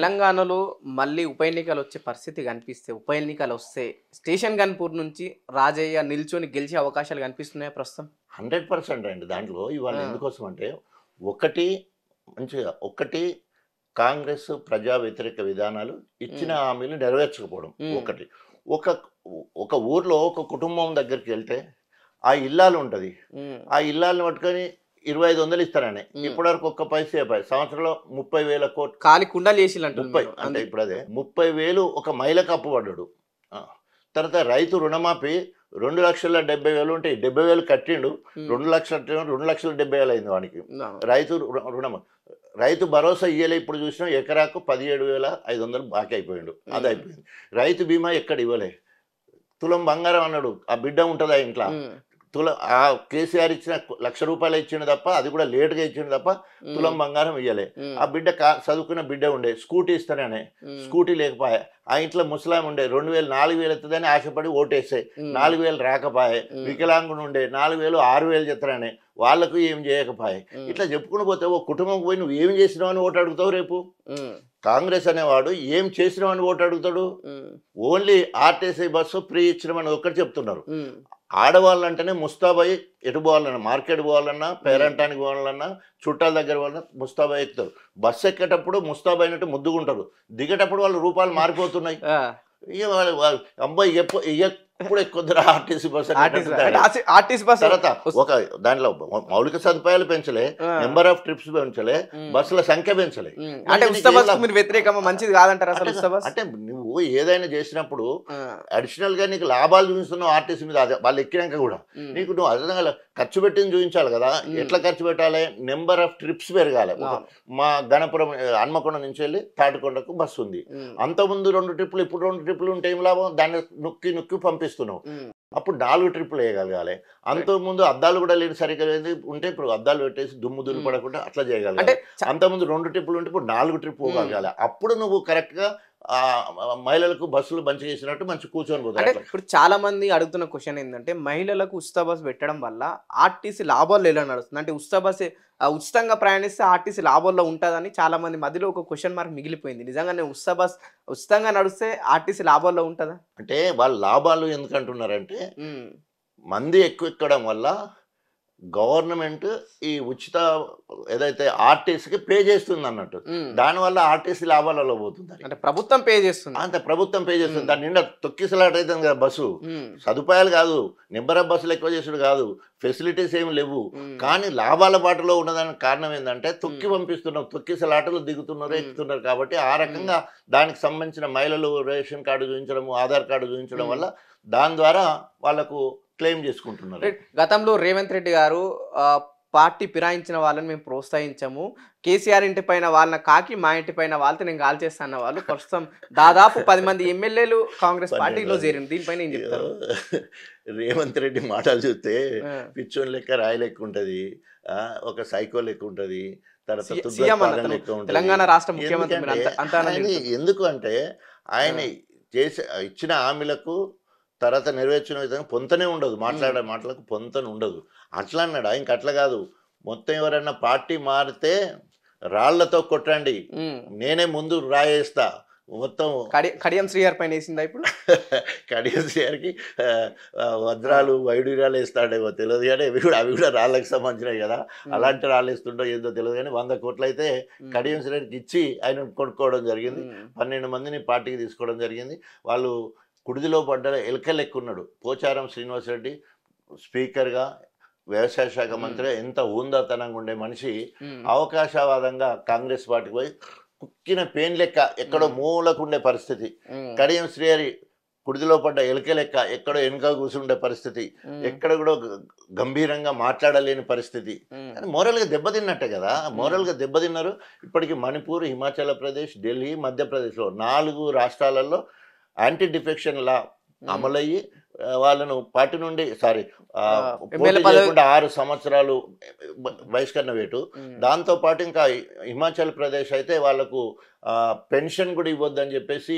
తెలంగాణలో మళ్ళీ ఉప ఎన్నికలు వచ్చే పరిస్థితి కనిపిస్తే ఉప ఎన్నికలు వస్తే స్టేషన్ గన్పూర్ నుంచి రాజయ్య నిల్చొని గెలిచే అవకాశాలు కనిపిస్తున్నాయా ప్రస్తుతం? 100% అండి. దాంట్లో ఇవాళ ఎందుకోసం అంటే ఒకటి ఒకటి కాంగ్రెస్ ప్రజా వ్యతిరేక విధానాలు ఇచ్చిన హామీలు నెరవేర్చకపోవడం ఒకటి. ఒక ఒక ఊర్లో ఒక కుటుంబం దగ్గరికి వెళ్తే ఆ ఇల్లాలు ఉంటుంది, ఆ ఇల్లాలను పట్టుకొని 2500 ఇస్తారని ఇప్పటివరకు ఒక్క పైసే సంవత్సరంలో 30,000 కోట్లు ఖాళీ కుండలు చేసి 30 అంటే ఇప్పుడు అదే 30,000 ఒక మహిళకు అప్పు పడ్డాడు. తర్వాత రైతు రుణమాఫీ 2,70,000 ఉంటాయి, 70,000 కట్టిండు, 2,70,000 అయింది వానికి రైతు రుణం. రైతు భరోసా ఇయ్యలే, ఇప్పుడు చూసినా ఎకరాకు 17,500 బాకీ అయిపోయిండు, అది అయిపోయింది. రైతు బీమా ఎక్కడ ఇవ్వలే, తులం బంగారం అన్నాడు, ఆ బిడ్డ ఉంటుందా ఇంట్లో, ఆ కేసీఆర్ ఇచ్చిన ₹1,00,000 ఇచ్చిండు తప్ప, అది కూడా లేటుగా ఇచ్చిండు తప్ప తులం బంగారం ఇయ్యలే. ఆ బిడ్డ చదువుకున్న బిడ్డ ఉండే, స్కూటీ ఇస్తాననే స్కూటీ లేకపోయా, ఆ ఇంట్లో ముసలాం ఉండే 2,000 4,000 ఎత్తదని ఆశపడి ఓటేసాయి, 4,000 రాకపోయే, వికలాంగుడు ఉండే 4,000 6,000 చెప్తారనే వాళ్ళకు ఏం చేయకపోయే. ఇట్లా చెప్పుకుని పోతే ఓ కుటుంబం పోయి నువ్వు ఏం చేసినావు అని ఓటు అడుగుతావు. రేపు కాంగ్రెస్ అనేవాడు ఏం చేసినామని ఓటు అడుగుతాడు? ఓన్లీ ఆర్టీసీ బస్సు ఫ్రీ ఇచ్చినామని ఒక్కటి చెప్తున్నారు. ఆడవాళ్ళంటేనే ముస్తాబాయి, ఎటు పోవాలన్నా మార్కెట్ పోవాలన్నా, పేరంటానికి పోవాలన్నా, చుట్టాల దగ్గర పోవాలన్నా ముస్తాబాయి ఎక్కుతారు. బస్సు ఎక్కేటప్పుడు ముస్తాబాయి అయినట్టు ముద్దుకుంటారు, దిగేటప్పుడు వాళ్ళ రూపాయలు మారిపోతున్నాయి. ఇక వాళ్ళు అబ్బాయి ఎప్పుడు ఎక్కువ ఆర్టీసీ బస్. తర్వాత ఒక దాంట్లో మౌలిక సదుపాయాలు పెంచలే, నెంబర్ ఆఫ్ ట్రిప్స్ పెంచలే, బస్సుల సంఖ్య పెంచలే. మంచిది కాదంటారా? అంటే నువ్వు ఏదైనా చేసినప్పుడు అడిషనల్ గా నీకు లాభాలు చూపిస్తున్నావు ఆర్టీసీ మీద, వాళ్ళు ఎక్కినాక కూడా నీకు నువ్వు అదనంగా ఖర్చు పెట్టింది చూపించాలి కదా. ఎట్లా ఖర్చు పెట్టాలి? నెంబర్ ఆఫ్ ట్రిప్స్ పెరగాలి. మా గణపురం హన్మకొండ నుంచి వెళ్ళి తాటికొండకు బస్సు ఉంది, అంతకుముందు 2 ట్రిప్పులు, ఇప్పుడు 2 ట్రిప్పులు ఉంటే ఏం లాభం? దాన్ని నొక్కి నొక్కి పంపిస్తున్నావు, అప్పుడు 4 ట్రిప్పులు వేయగలగాలి. అంతకుముందు అద్దాలు కూడా లేని సరిగ్గా ఉంటే ఇప్పుడు అద్దాలు పెట్టేసి దుమ్ము దులిపడకుండా అట్లా చేయగలగాలి. అంతకుముందు 2 ట్రిప్పులు ఉంటే ఇప్పుడు 4 ట్రిప్పులు పోగలగాలి. అప్పుడు నువ్వు కరెక్ట్గా మహిళలకు బస్సులు మంచిగా చేసినట్టు మంచి కూర్చొని పోతారు. ఇప్పుడు చాలా మంది అడుగుతున్న క్వశ్చన్ ఏంటంటే, మహిళలకు ఉచిత బస్ పెట్టడం వల్ల ఆర్టీసీ లాభాలు ఎలా నడుస్తుంది? అంటే ఉచితంగా ప్రయాణిస్తే ఆర్టీసీ లాభాల్లో ఉంటుందని చాలా మంది మధ్యలో ఒక క్వశ్చన్ మార్క్ మిగిలిపోయింది. నిజంగానే ఉచితంగా నడిస్తే ఆర్టీసీ లాభాల్లో ఉంటుందా? అంటే వాళ్ళ లాభాలు ఎందుకంటున్నారంటే, మంది ఎక్కువ ఎక్కడం వల్ల గవర్నమెంట్ ఈ ఉచిత ఏదైతే ఆర్టీసీకి పే చేస్తుంది అన్నట్టు, దానివల్ల ఆర్టీసీ లాభాలలో పోతుంది. అంటే ప్రభుత్వం పే చేస్తుంది, అంతే ప్రభుత్వం పే చేస్తుంది. దాని నిండా తొక్కిసలాట అవుతుంది కదా బస్సు. సదుపాయాలు కాదు, నెంబర్ ఆఫ్ బస్సులు ఎక్కువ చేసుడు కాదు, ఫెసిలిటీస్ ఏమి లేవు, కానీ లాభాల బాటలో ఉన్నదానికి కారణం ఏంటంటే తొక్కి పంపిస్తున్నాం, తొక్కిసలాటలు దిగుతున్నారు, ఎక్కుతున్నారు. కాబట్టి ఆ రకంగా దానికి సంబంధించిన మహిళలు రేషన్ కార్డు చూపించడము, ఆధార్ కార్డు చూపించడం వల్ల దాని ద్వారా వాళ్ళకు క్లెయిమ్ చేసుకుంటున్నారు. గతంలో రేవంత్ రెడ్డి గారు పార్టీ ఫిరాయించిన వాళ్ళని మేము ప్రోత్సహించము, కేసీఆర్ ఇంటి పైన వాళ్ళని కాకి మా ఇంటి పైన వాళ్ళతో నేను కాల్ చేస్తాను వాళ్ళు ప్రస్తుతం దాదాపు 10 మంది ఎమ్మెల్యేలు కాంగ్రెస్ పార్టీలో చేరింది. దీనిపైన ఏం చెప్తారు? రేవంత్ రెడ్డి మాటలు చూస్తే పిచ్చోన్ లెక్క రాయి లెక్క ఉంటుంది, ఒక సైకో లెక్క ఉంటుంది, తెలంగాణ రాష్ట్ర ముఖ్యమంత్రి. ఎందుకు అంటే ఆయన ఇచ్చిన హామీలకు తర్వాత నెరవేర్చిన విధంగా పొంతనే ఉండదు, మాట్లాడే మాటలకు పొంతన ఉండదు. అట్లా అన్నాడు. ఇంక అట్లా కాదు, మొత్తం ఎవరైనా పార్టీ మారితే రాళ్లతో కొట్టండి, నేనే ముందు రాయేస్తా మొత్తం. కడియం శ్రీగారి పైన వేసిందా ఇప్పుడు? కడియం శ్రీగారికి వజ్రాలు వైడూర్యాలు వేస్తాడేమో తెలియదు, కానీ అవి కూడా రాళ్ళకి సంబంధించినవి కదా. అలాంటి రాళ్ళు వేస్తుండో ఏదో తెలియదు, కానీ 100 కోట్లు అయితే కడియం శ్రీగారికి ఇచ్చి ఆయన కొనుక్కోవడం జరిగింది. 12 మందిని పార్టీకి తీసుకోవడం జరిగింది. వాళ్ళు కుడిదిలో పడ్డ ఎలకలు ఎక్కున్నాడు. పోచారం శ్రీనివాసరెడ్డి స్పీకర్గా, వ్యవసాయ శాఖ మంత్రిగా ఎంత ఊందాతనంగా ఉండే మనిషి అవకాశవాదంగా కాంగ్రెస్ పార్టీకి పోయి కుక్కిన పెయిన్ లెక్క ఎక్కడో మూలకుండే పరిస్థితి. కడియం శ్రీహరి కుడిదిలో పడ్డ ఎలక లెక్క ఎక్కడో వెనుక కూర్చుండే పరిస్థితి, ఎక్కడ కూడా గంభీరంగా మాట్లాడలేని పరిస్థితి. కానీ మోరల్గా దెబ్బతిన్నట్టే కదా, మోరల్గా దెబ్బతిన్నారు. ఇప్పటికీ మణిపూర్, హిమాచల్ ప్రదేశ్, ఢిల్లీ, మధ్యప్రదేశ్లో 4 రాష్ట్రాలలో యాంటీ డిఫెక్షన్ లా అమలయ్యి వాళ్ళను పార్టీ నుండి పోటీ చేయకుండా 6 సంవత్సరాలు బహిష్కరణ వేటు. దాంతోపాటు ఇంకా హిమాచల్ ప్రదేశ్ అయితే వాళ్లకు పెన్షన్ కూడా ఇవ్వద్దని చెప్పేసి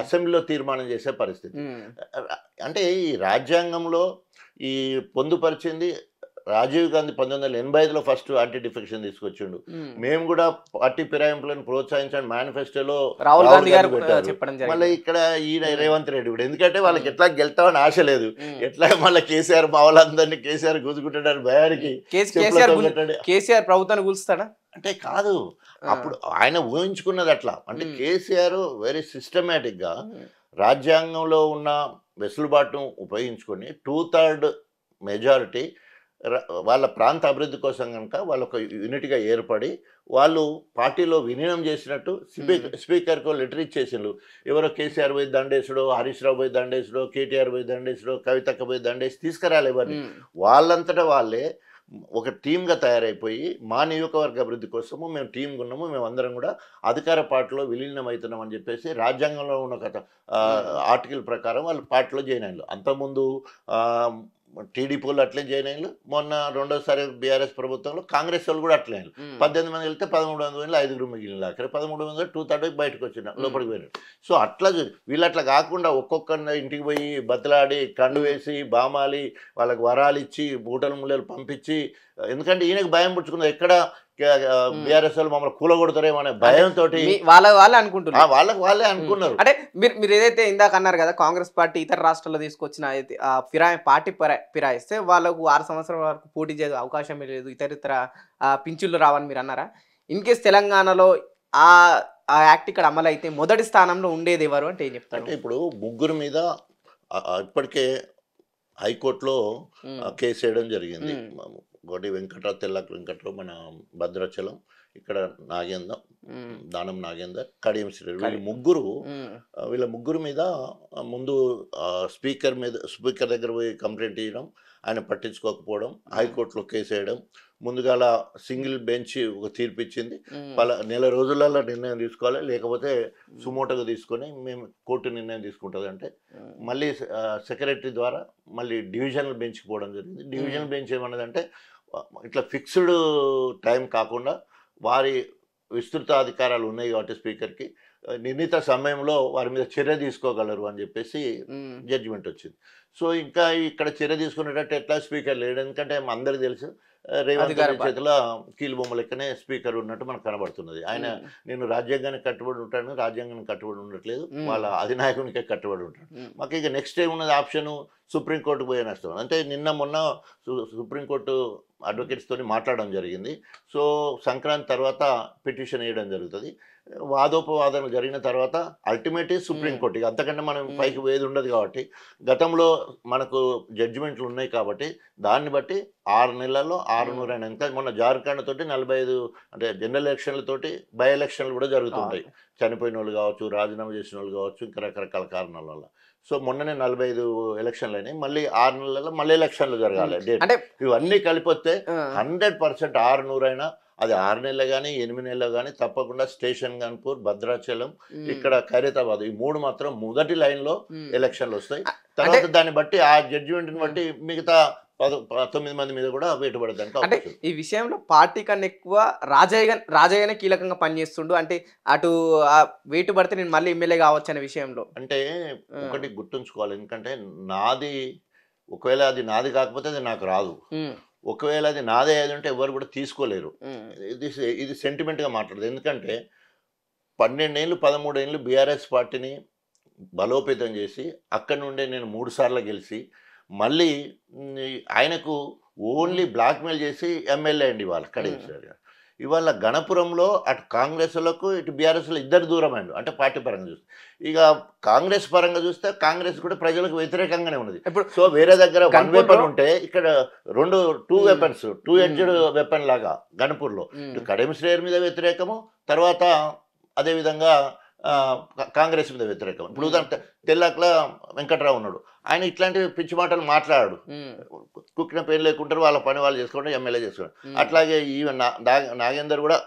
అసెంబ్లీలో తీర్మానం చేసే పరిస్థితి. అంటే ఈ రాజ్యాంగంలో ఈ పొందుపరిచింది రాజీవ్ గాంధీ 1985లో ఫస్ట్ యాంటీ డిఫెక్షన్ తీసుకొచ్చిండు. మేము కూడా పార్టీ ఫిరాయింపులను ప్రోత్సహించండి మేనిఫెస్టోలో రాహుల్ గాంధీ గారు పెట్టారు. చెప్పడం మళ్ళీ జరిగింది. ఇక్కడ ఈయన రేవంత్ రెడ్డి కూడా, ఎందుకంటే వాళ్ళకి ఎట్లా గెలుతామని ఆశ లేదు, ఎట్లా మళ్ళీ కేసీఆర్ మా వాళ్ళందరినీ కేసీఆర్ గుంజుకుంటాడని భయానికి కేసీఆర్ ప్రభుత్వాన్ని కూల్స్తాడా అంటే కాదు. అప్పుడు ఆయన ఊహించుకున్నది అట్లా. అంటే కేసీఆర్ వెరీ సిస్టమేటిక్ గా రాజ్యాంగంలో ఉన్న వెసులుబాటును ఉపయోగించుకొని 2/3 మెజారిటీ వాళ్ళ ప్రాంత అభివృద్ధి కోసం కనుక వాళ్ళు ఒక యూనిట్గా ఏర్పడి వాళ్ళు పార్టీలో విలీనం చేసినట్టు స్పీకర్కు లెటర్ ఇచ్చేసిండ్రు. ఎవరో కేసీఆర్ పోయి దండేసుడో, హరీష్ రావు పోయి దండేసుడో, కేటీఆర్ పోయి దండేసుడో, కవితక్క పోయి దండేసి తీసుకురాలి ఎవరిని. వాళ్ళంతటా వాళ్ళే ఒక టీమ్గా తయారైపోయి మా నియోజకవర్గ అభివృద్ధి కోసము మేము టీంగా ఉన్నాము, మేము అందరం కూడా అధికార పార్టీలో విలీనం అవుతున్నాం అని చెప్పేసి రాజ్యాంగంలో ఉన్న ఆర్టికల్ ప్రకారం వాళ్ళు పార్టీలో జాయిన్ అయ్యారు. అంతకుముందు టీడీపీలు అట్లే జాయిన్ అయ్యారు. మొన్న రెండోసారి బీఆర్ఎస్ ప్రభుత్వంలో కాంగ్రెస్ వాళ్ళు కూడా అట్లే అయ్యారు. 18 మంది వెళ్తే 1300 మంది 5 మిగిలిన అక్కడ 13 మంది 2/3 బయటకు వచ్చిన లోపలికి పోయినారు. సో అట్లా వీళ్ళు అట్లా కాకుండా ఒక్కొక్క ఇంటికి పోయి బతలాడి కండు వేసి బామాలి వాళ్ళకి వరాలు ఇచ్చి బూటలు ముళ్ళలు పంపించి, ఎందుకంటే ఈయనకు భయం పుచ్చుకుంది ఎక్కడ బీఆర్ఎస్ వాళ్ళు మమ్మల్ని కూలగొడతారేమో అనే భయంతో వాళ్ళే అనుకుంటున్నారు. వాళ్ళే అనుకున్నారు. అంటే మీరు ఏదైతే ఇందాక అన్నారు కదా, కాంగ్రెస్ పార్టీ ఇతర రాష్ట్రాల్లో తీసుకొచ్చిన పార్టీ ఫిరాయిస్తే వాళ్ళకు 6 సంవత్సరాల వరకు పోటీ చేసే అవకాశం లేదు, ఇతర పింఛన్లు రావని మీరు అన్నారా? ఇన్ కేస్ తెలంగాణలో ఆ యాక్ట్ ఇక్కడ అమలు అయితే మొదటి స్థానంలో ఉండేది ఎవరు అంటే ఏం చెప్తారు? అంటే ఇప్పుడు ముగ్గురు మీద ఇప్పటికే హైకోర్టులో కేసు వేయడం జరిగింది. ఒకటి తెల్లక వెంకట్రావు మన భద్రాచలం, ఇక్కడ నాగేందర్, దానం నాగేందర్, కడియం శ్రీరామ్, వీళ్ళ ముగ్గురు మీద ముందు స్పీకర్ దగ్గర పోయి కంప్లైంట్ ఇవ్వడం, ఆయన పట్టించుకోకపోవడం, హైకోర్టులో కేసు వేయడం, ముందుగాల సింగిల్ బెంచ్ ఒక తీర్పు ఇచ్చింది, నెల రోజులలో నిర్ణయం తీసుకోవాలి, లేకపోతే సుమోటోగా తీసుకొని మేము కోర్టు నిర్ణయం తీసుకుంటుంది అంటే మళ్ళీ సెక్రటరీ ద్వారా మళ్ళీ డివిజనల్ బెంచ్కి పోవడం జరిగింది. డివిజనల్ బెంచ్ ఏమన్నదంటే ఇట్లా ఫిక్స్డ్ టైం కాకుండా వారి విస్తృత అధికారాలు ఉన్నాయి కాబట్టి స్పీకర్కి నిర్ణీత సమయంలో వారి మీద చర్య తీసుకోగలరు అని చెప్పేసి జడ్జిమెంట్ వచ్చింది. సో ఇంకా ఇక్కడ చర్య తీసుకునేటట్టు ఎట్లా స్పీకర్ లేడు, ఎందుకంటే అందరికీ తెలుసు రేవంత్ రెడ్డి చేతిలో కీలు బొమ్మ లెక్కనే స్పీకర్ ఉన్నట్టు మనకు కనబడుతున్నది. ఆయన నేను రాజ్యాంగానికి కట్టుబడి ఉంటాను, రాజ్యాంగానికి కట్టుబడి ఉండట్లేదు, వాళ్ళ అధినాయకునికే కట్టుబడి ఉంటాడు. మాకు ఇక నెక్స్ట్ ఏమున్నది ఆప్షను సుప్రీంకోర్టుకు పోయే నష్టం. అంటే మొన్న సుప్రీంకోర్టు అడ్వకేట్స్తో మాట్లాడడం జరిగింది. సో సంక్రాంతి తర్వాత పిటిషన్ వేయడం జరుగుతుంది. వాదోపవాదన జరిగిన తర్వాత అల్టిమేట్ సుప్రీంకోర్టు, ఇక అంతకంటే మనం పైకి వేది ఉండదు కాబట్టి గతంలో మనకు జడ్జిమెంట్లు ఉన్నాయి కాబట్టి దాన్ని బట్టి 6 నెలల్లో 600 అయినా, ఇంకా మొన్న జార్ఖండ్ తోటి 45 అంటే జనరల్ ఎలక్షన్లతోటి బై ఎలక్షన్లు కూడా జరుగుతుంటాయి. చనిపోయిన వాళ్ళు కావచ్చు, రాజీనామా చేసిన వాళ్ళు కావచ్చు, ఇంకా రకరకాల కారణాల వల్ల. సో మొన్ననే 45 ఎలక్షన్లు అయినాయి, మళ్ళీ 6 నెలల్లో మళ్ళీ ఎలక్షన్లు జరగాలి డేట్. అంటే ఇవన్నీ కలిపొస్తే 100% 600 అయినా అది 6 నెలలు కానీ 8 నెలలు కానీ తప్పకుండా స్టేషన్ గన్పూర్, భద్రాచలం, ఇక్కడ ఖైరతాబాద్, ఈ 3 మాత్రం మొదటి లైన్లో ఎలక్షన్లు వస్తాయి. తర్వాత దాన్ని బట్టి ఆ జడ్జిమెంట్ని బట్టి మిగతా 9 మంది మీద కూడా వేటుపడడానికి. అంటే ఈ విషయంలో పార్టీ కన్నా ఎక్కువ రాజయ్యనే కీలకంగా పనిచేస్తుండు. అంటే అటు వేటు పడితే నేను మళ్ళీ ఎమ్మెల్యే కావచ్చు అనే విషయంలో అంటే ఒకటి గుర్తుంచుకోవాలి, ఎందుకంటే ఒకవేళ అది నాది కాకపోతే అది నాకు రాదు, ఒకవేళ అది నాదే అయ్యేది ఉంటే ఎవరు కూడా తీసుకోలేరు. ఇది సెంటిమెంట్గా మాట్లాడదు. ఎందుకంటే 12 ఏళ్ళు 13 ఏళ్ళు బీఆర్ఎస్ పార్టీని బలోపేతం చేసి అక్కడి నుండే నేను 3 సార్లు గెలిచి మళ్ళీ ఆయనకు ఓన్లీ బ్లాక్మెయిల్ చేసి ఎమ్మెల్యే అండి ఇవాళ కడియం. ఇవాళ గణపురంలో అటు కాంగ్రెస్లకు ఇటు బీఆర్ఎస్లో ఇద్దరు దూరం అయ్యారు. అంటే పార్టీ పరంగా చూస్తే, ఇక కాంగ్రెస్ పరంగా చూస్తే కాంగ్రెస్ కూడా ప్రజలకు వ్యతిరేకంగానే ఉన్నది. సో వేరే దగ్గర 1 వెపన్ ఉంటే ఇక్కడ 2 వెపన్స్ 2 ఎడ్జ్డ్ వెపన్ లాగా గణపూర్లో ఇటు కడియం శ్రేయర్ మీద వ్యతిరేకము, తర్వాత అదేవిధంగా కాంగ్రెస్ మీద వ్యతిరేకం. ఇప్పుడు ఉదాహరణ తెల్లకల వెంకట్రావు ఉన్నాడు, ఆయన ఇట్లాంటి పిచ్చి మాటలు మాట్లాడాడు, కుక్కిన పేరు లేకుంటారు, వాళ్ళ పని వాళ్ళు చేసుకుంటారు, ఎమ్మెల్యే చేసుకుంటారు. అట్లాగే ఈవెన్ నాగేందర్ కూడా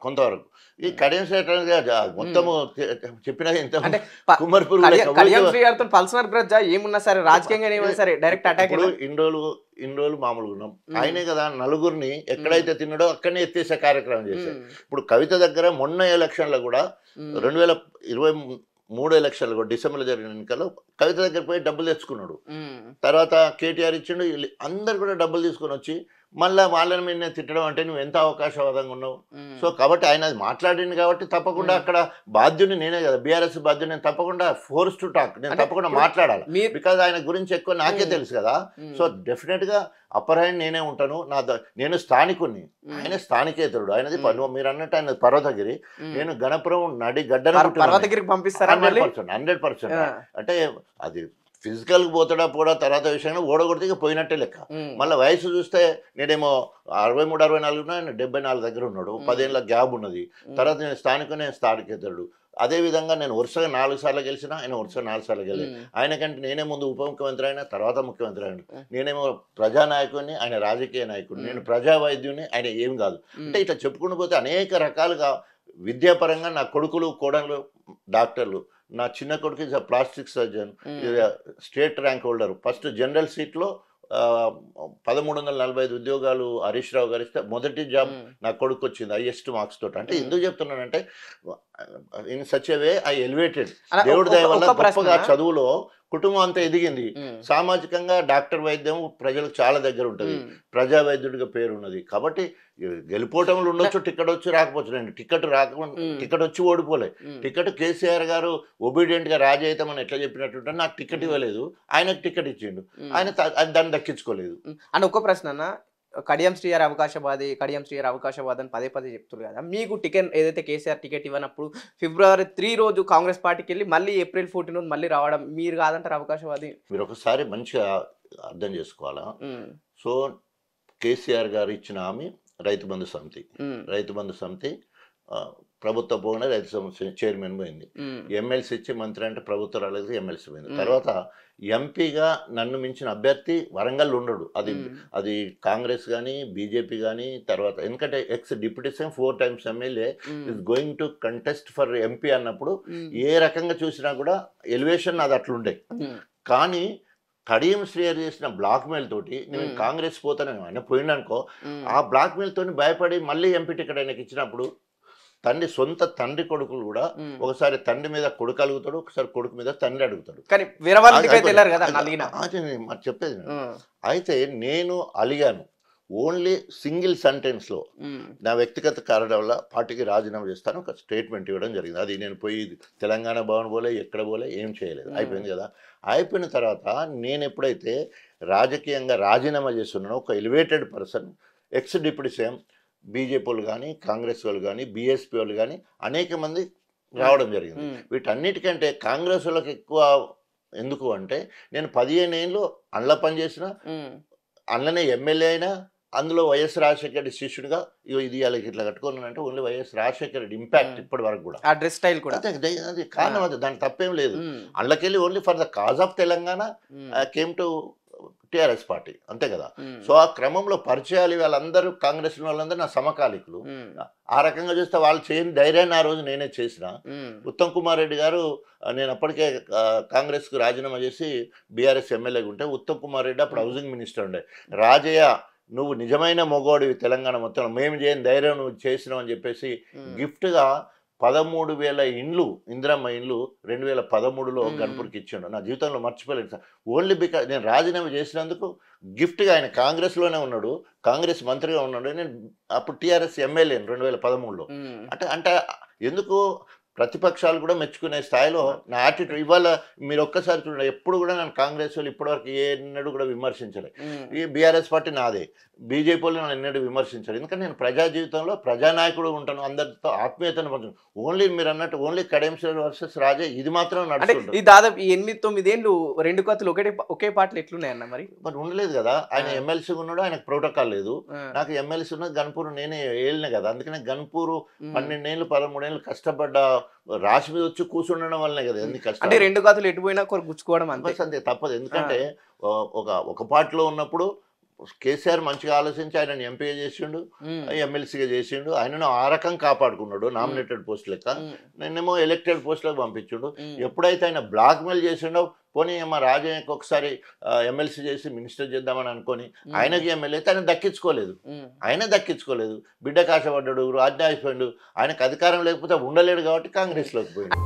కొంతవరకు ఈ కడియం మొత్తము చెప్పినా ఇంత కుమ్మరిపూర్ పల్సనర్ గ్రడ్జ ఏమున్నా సరే రాజకీయంగా ఏమైనా సరే డైరెక్ట్ అటాక్. ఇన్ని రోజులు మామూలుగా ఉన్నాం, ఆయనే కదా నలుగురిని ఎక్కడైతే తిన్నాడో అక్కడనే ఎత్తేసే కార్యక్రమం చేశారు. ఇప్పుడు కవిత దగ్గర మొన్న ఎలక్షన్లో కూడా 2023 ఎలక్షన్లు కూడా డిసెంబర్లో జరిగిన ఎన్నికల్లో కవిత దగ్గర పోయి డబ్బులు తెచ్చుకున్నాడు. తర్వాత కేటీఆర్ ఇచ్చిండు, అందరు కూడా డబ్బులు తీసుకొని వచ్చి మళ్ళీ వాళ్ళని మీద తిట్టడం అంటే నువ్వు ఎంత అవకాశవాదంగా ఉన్నావు. సో కాబట్టి ఆయన అది మాట్లాడింది కాబట్టి తప్పకుండా అక్కడ బాధ్యుని నేనే కదా, బీఆర్ఎస్ బాధ్యుని, నేను తప్పకుండా ఫోర్స్ టు టాక్, నేను తప్పకుండా మాట్లాడాలి. బికాజ్ ఆయన గురించి ఎక్కువ నాకే తెలుసు కదా. సో డెఫినెట్ గా అప్పర్ హ్యాండ్ నేనే ఉంటాను. నేను స్థానికుని, ఆయన స్థానికేతరుడు. ఆయనది మీరు అన్నట్టు ఆయన పర్వతగిరి, నేను గణపురం నడి గడ్డన పర్వతగిరికి పంపిస్తారా? 100%. అంటే అది ఫిజికల్ పోతాడా పోడా తర్వాత విషయంలో ఓడగొడితే పోయినట్టే లెక్క. మళ్ళీ వయసు చూస్తే నేనేమో 63, 64 ఉన్నా, ఆయన 74 దగ్గర ఉన్నాడు. 10 ఏళ్ళ గ్యాప్ ఉన్నది. తర్వాత నేను స్థానికేతరుడు. అదే విధంగా నేను వరుసగా 4 సార్లు గెలిచిన, ఆయన వరుసగా 4 సార్లు గెలి. ఆయనకంటే నేనే ముందు ఉప ముఖ్యమంత్రి అయినా, తర్వాత ముఖ్యమంత్రి అయినా. నేనేమో ప్రజానాయకుడిని, ఆయన రాజకీయ నాయకుడిని. నేను ప్రజా వైద్యుని, ఆయన ఏం కాదు. అంటే ఇట్లా చెప్పుకుంటూ పోతే అనేక రకాలుగా విద్యాపరంగా నా కొడుకులు కోడళ్ళు డాక్టర్లు. నా చిన్న కొడుకు is plastic surgeon, state rank holder. First general సీట్లో 1345 ఉద్యోగాలు హరీష్ రావు గారు ఇస్తే మొదటి జాబ్ నా కొడుకు వచ్చింది హైయెస్ట్ మార్క్స్ తోటి. అంటే ఎందుకు చెప్తున్నానంటే in such a way I elevated. దేవుడి దయ వల్ల గొప్పగా చదువులో కుటుంబం అంతా ఎదిగింది. సామాజికంగా డాక్టర్ వైద్యం ప్రజలకు చాలా దగ్గర ఉంటుంది, ప్రజా వైద్యుడిగా పేరు ఉన్నది. కాబట్టి గెలిపోవటంలో ఉండొచ్చు, టికెట్ వచ్చి రాకపోవచ్చు. నేను టికెట్ వచ్చి ఓడిపోలే. టికెట్ కేసీఆర్ గారు ఒబీడియంట్ గా రాజయితమని ఎట్లా చెప్పినట్టు నాకు టికెట్ ఇవ్వలేదు, ఆయనకు టికెట్ ఇచ్చిండు, ఆయన దాన్ని దక్కించుకోలేదు. అని ఒక ప్రశ్న అన్న, కడియం శ్రీఆర్ అవకాశవాది అని పదే చెప్తున్నారు కదా. మీకు టికెట్ ఏదైతే కేసీఆర్ టికెట్ ఇవ్వనప్పుడు February 3 రోజు కాంగ్రెస్ పార్టీకి వెళ్ళి మళ్ళీ April 14 రోజు మళ్ళీ రావడం, మీరు కాదంటారు అవకాశవాది? మీరు ఒకసారి మంచిగా అర్థం చేసుకోవాలా. సో కేసీఆర్ గారు ఇచ్చిన హామీ రైతు బంధు సమితి ప్రభుత్వ పోయిన రైతు సమస్య చైర్మన్ పోయింది. ఎమ్మెల్సీ ఇచ్చి మంత్రి అంటే ప్రభుత్వం రాలేదు, ఎమ్మెల్సీ పోయింది. తర్వాత ఎంపీగా నన్ను మించిన అభ్యర్థి వరంగల్ ఉండడు. అది కాంగ్రెస్ కానీ బీజేపీ కానీ. తర్వాత ఎందుకంటే X deputy CM 4 times MLA is going to contest for MP అన్నప్పుడు ఏ రకంగా చూసినా కూడా ఎలివేషన్ అది అట్లుండే. కానీ కడియం శ్రీఆర్ చేసిన బ్లాక్ మెయిల్ తోటి నేను కాంగ్రెస్ పోతాను ఆయన పోయిందనుకో, ఆ బ్లాక్ మెయిల్ తోటి భయపడి మళ్ళీ ఎంపీ టికెట్ ఆయనకి ఇచ్చినప్పుడు సొంత తండ్రి కొడుకులు కూడా ఒకసారి తండ్రి మీద కొడుకు అడుగుతాడు, ఒకసారి కొడుకు మీద తండ్రి అడుగుతాడు. చెప్పేది అయితే నేను అలిగాను ఓన్లీ సింగిల్ సెంటెన్స్లో. నా వ్యక్తిగత కారణం వల్ల పార్టీకి రాజీనామా చేస్తాను, ఒక స్టేట్మెంట్ ఇవ్వడం జరిగింది. అది నేను పోయి తెలంగాణ భవన్ పోలే, ఎక్కడ పోలే, ఏం చేయలేదు. అయిపోయింది కదా. అయిపోయిన తర్వాత నేను ఎప్పుడైతే రాజకీయంగా రాజీనామా చేస్తున్నానో, ఒక elevated person, X deputy CM, BJP వాళ్ళు కానీ, కాంగ్రెస్ వాళ్ళు కానీ, బీఎస్పీ వాళ్ళు కానీ అనేక మంది రావడం జరిగింది. వీటన్నిటికంటే కాంగ్రెస్ వాళ్ళకి ఎక్కువ ఎందుకు అంటే, నేను 15 ఏళ్ళు అందులో పనిచేసిన, అందులోనే ఎమ్మెల్యే అయినా, అందులో వైఎస్ రాజశేఖర రెడ్డి శిష్యుడిగా ఇది వాళ్ళకి ఇట్లా కట్టుకున్నానంటే only YS Rajasekhara Reddy impact ఇప్పటి వరకు కూడా. డ్రెస్ స్టైల్ కూడా అది కారణం, అది దానికి తప్పేం లేదు. అందులోకెళ్ళి only for the cause of Telangana came to TRS party, అంతే కదా. సో ఆ క్రమంలో పరిచయాలు వాళ్ళందరూ కాంగ్రెస్ వాళ్ళందరూ నా సమకాలికులు. ఆ రకంగా చూస్తే వాళ్ళు చేయని ధైర్యాన్ని ఆ రోజు నేనే చేసిన. ఉత్తమ్ కుమార్ రెడ్డి గారు, నేను అప్పటికే కాంగ్రెస్ కు రాజీనామా చేసి బీఆర్ఎస్ ఎమ్మెల్యేగా ఉంటే, ఉత్తమ్ కుమార్ రెడ్డి అప్పుడు హౌసింగ్ మినిస్టర్ ఉండే, రాజయ్య నువ్వు నిజమైన మొగోడివి తెలంగాణ మొత్తం, మేము చేయని ధైర్యం నువ్వు చేసినావు అని చెప్పేసి గిఫ్ట్గా 13,000 ఇండ్లు, ఇందిరమ్మ ఇండ్లు 2013లో గణపూర్కి ఇచ్చాడు. నా జీవితంలో మర్చిపోలేదు సార్. ఓన్లీ బికాజ్ నేను రాజీనామా చేసినందుకు గిఫ్ట్గా. ఆయన కాంగ్రెస్లోనే ఉన్నాడు, కాంగ్రెస్ మంత్రిగా ఉన్నాడు, నేను అప్పుడు టీఆర్ఎస్ ఎమ్మెల్యే 2013లో. అంటే ఎందుకు ప్రతిపక్షాలు కూడా మెచ్చుకునే స్థాయిలో నా యాటిట్యూడ్. ఇవాళ మీరు ఒక్కసారి చూడండి, ఎప్పుడు కూడా నేను కాంగ్రెస్ వాళ్ళు ఇప్పటివరకు ఎన్నడూ కూడా విమర్శించలేదు. ఈ బీఆర్ఎస్ పార్టీ నాదే, బీజేపీ వాళ్ళు నన్ను ఎన్నడూ విమర్శించారు. ఎందుకంటే నేను ప్రజా జీవితంలో ప్రజానాయకుడు ఉంటాను, అందరితో ఆత్మీయతను పొందుతాను. ఓన్లీ మీరు అన్నట్టు ఓన్లీ కడియం శ్రీఆర్ వర్సెస్ రాజే, ఇది మాత్రం నడుస్తుంది. ఈ దాదాపు 8-9 ఏళ్ళు రెండు కత్తులు ఒకే పార్టీలు ఎట్లున్నాయన్న మరి ఉండలేదు కదా. ఆయన ఎమ్మెల్సీ ఉన్నాడు, ఆయనకు ప్రోటోకాల్ లేదు. నాకు ఎమ్మెల్సీ ఉన్నది గన్పూర్, నేనే ఏళ్ళనే కదా. అందుకనే గన్పూర్ 12 ఏళ్ళు 13 ఏళ్ళు కష్టపడ్డ, రాశి మీద వచ్చి కూర్చుండడం వల్లనే కదా ఎన్ని కష్టం. అంటే రెండు కథలు ఎటుపోయినా గుచ్చుకోవడం అంతే, తప్పదు. ఎందుకంటే ఒక పార్టీలో ఉన్నప్పుడు కేసీఆర్ మంచిగా ఆలోచించి ఆయన ఎంపీగా చేసిండు, ఎమ్మెల్సీగా చేసిండు. ఆయనను ఆ రకం కాపాడుకున్నాడు, నామినేటెడ్ పోస్ట్ లెక్క. నేనేమో ఎలక్టెడ్ పోస్ట్లకు పంపించిండు. ఎప్పుడైతే ఆయన బ్లాక్ మెయిల్ చేసిండో, పోనీ మా రాజయ్యకి ఒకసారి ఎమ్మెల్సీ చేసి మినిస్టర్ చేద్దామని అనుకొని ఆయనకి ఎమ్మెల్యే అయితే ఆయన దక్కించుకోలేదు. బిడ్డ కాశపడ్డాడు, రాజ్యం అయిపోయాడు. ఆయనకు అధికారం లేకపోతే ఉండలేడు కాబట్టి కాంగ్రెస్లోకి పోయిండు.